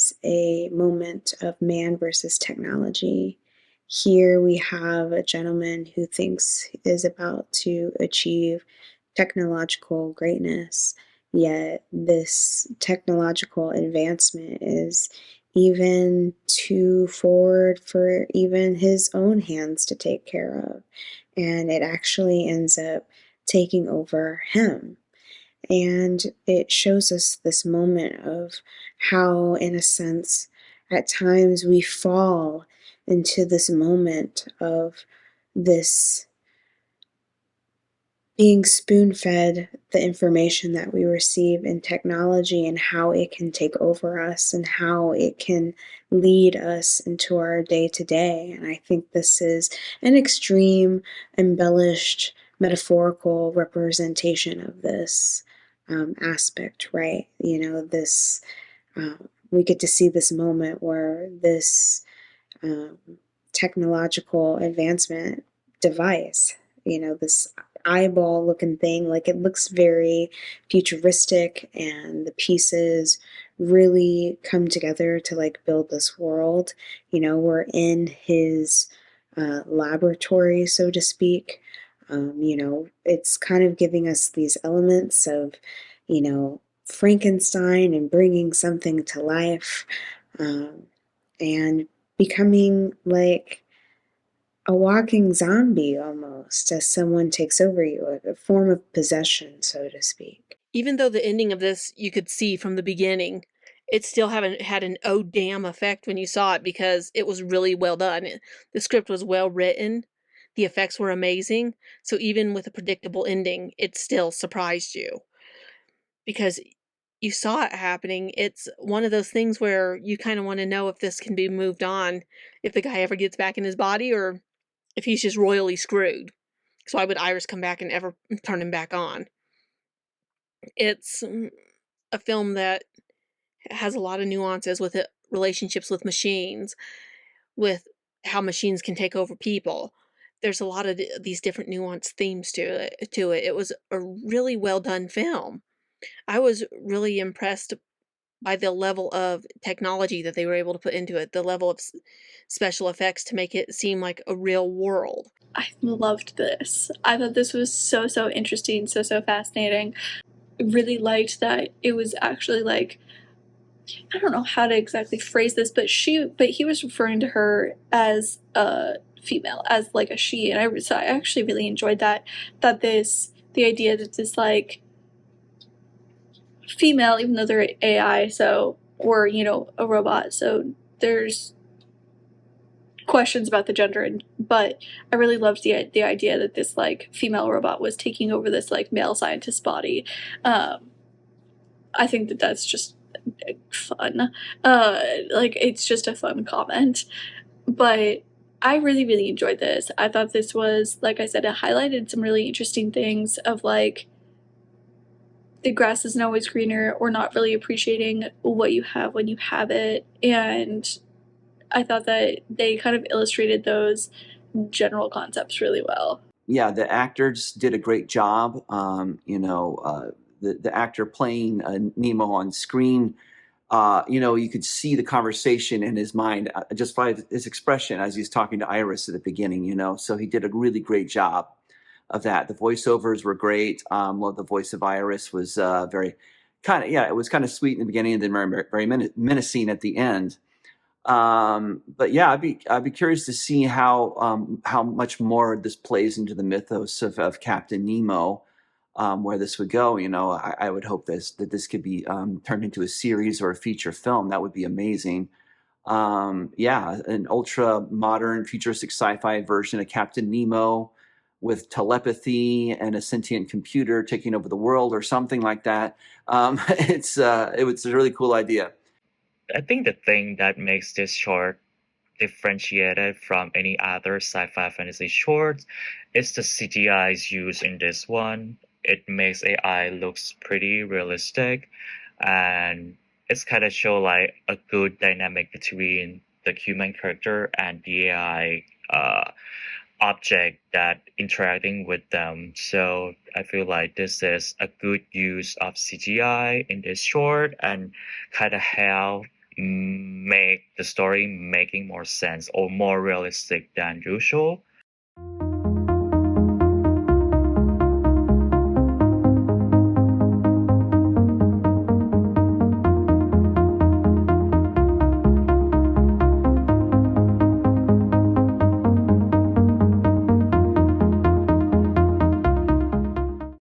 is a moment of man versus technology. Here we have a gentleman who thinks is about to achieve technological greatness, yet this technological advancement is even too forward for even his own hands to take care of. And it actually ends up taking over him. And it shows us this moment of how, in a sense, at times we fall into this moment of this being spoon fed the information that we receive in technology and how it can take over us and how it can lead us into our day to day. And I think this is an extreme, embellished, metaphorical representation of this aspect, right? This we get to see this moment where this um, technological advancement device, this eyeball looking thing, like it looks very futuristic, and the pieces really come together to like build this world. We're in his laboratory, so to speak. It's kind of giving us these elements of, Frankenstein and bringing something to life, um, and becoming like a walking zombie almost as someone takes over you, a form of possession, so to speak. Even though the ending of this you could see from the beginning, it still haven't had an oh damn effect when you saw it because it was really well done. The script was well written, the effects were amazing, so even with a predictable ending, it still surprised you because you saw it happening. It's one of those things where you kind of want to know if this can be moved on, if the guy ever gets back in his body or if he's just royally screwed. So why would Iris come back and ever turn him back on? It's a film that has a lot of nuances with it, relationships with machines, with how machines can take over people. There's a lot of these different nuanced themes to it. It was a really well done film. I was really impressed by the level of technology that they were able to put into it, the level of special effects to make it seem like a real world. I loved this. I thought this was so interesting, so fascinating. Really liked that it was actually like, I don't know how to exactly phrase this, but he was referring to her as a female, as like a she, and I actually really enjoyed that. The idea that this like female, even though they're AI, so or a robot, so there's questions about the gender, but I really loved the idea that this like female robot was taking over this like male scientist's body. I think that that's just fun. Like it's just a fun comment, but I really enjoyed this. I thought this was, like I said, it highlighted some really interesting things of like the grass isn't always greener, or not really appreciating what you have when you have it, and I thought that they kind of illustrated those general concepts really well. Yeah, the actors did a great job. The actor playing Nemo on screen, you could see the conversation in his mind just by his expression as he's talking to Iris at the beginning. So he did a really great job of that. The voiceovers were great. Well, the voice of Iris was very it was kind of sweet in the beginning and then very menacing at the end. But yeah, I'd be curious to see how much more this plays into the mythos of Captain Nemo, where this would go. I would hope that this could be turned into a series or a feature film. That would be amazing. Yeah, an ultra modern futuristic sci-fi version of Captain Nemo with telepathy and a sentient computer taking over the world or something like that. It was a really cool idea. I think the thing that makes this short differentiated from any other sci-fi fantasy short is the CGI's used in this one. It makes AI looks pretty realistic, and it's kind of show like a good dynamic between the human character and the AI object that interacting with them. So I feel like this is a good use of CGI in this short, and kind of how make the story making more sense or more realistic than usual.